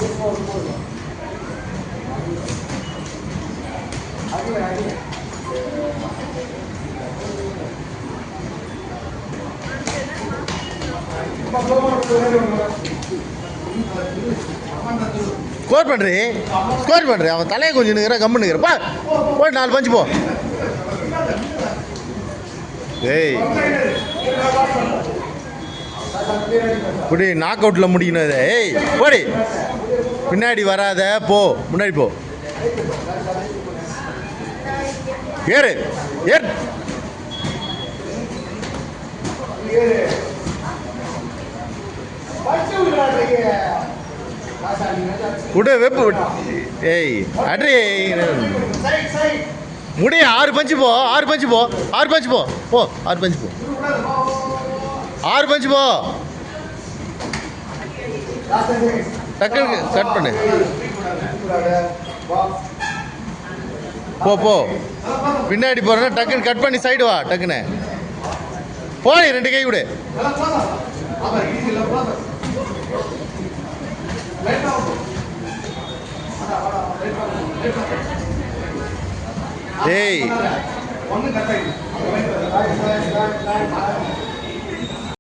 Score பண்ணுறி score பண்ணுறி அவன் தலையை கொஞ்சம் நிற்கிற கம்மு நிற்கிறப்பா போய் 4 பஞ்சு போ. ஏய் இப்படி நாக் அவுட்டில் முடிக்கணும் இதை. ஏய் போடி பின்னாடி வராத போ முன்னாடி போ. ஏறு ஏறு விடு வெப்பு. ஏய் அட்ரி முடிய 6 பஞ்சு போ 6 பஞ்சு போ 6 பஞ்சு போ போ 6 பஞ்சு போ 6 பஞ்சு போ. டக்குனு கட் பண்ணு போ போ. பின்னாடி போறேன்னா டக்குன்னு கட் பண்ணி சைடு வா டக்குன்னு போனி 2 கை விடு. ஏய்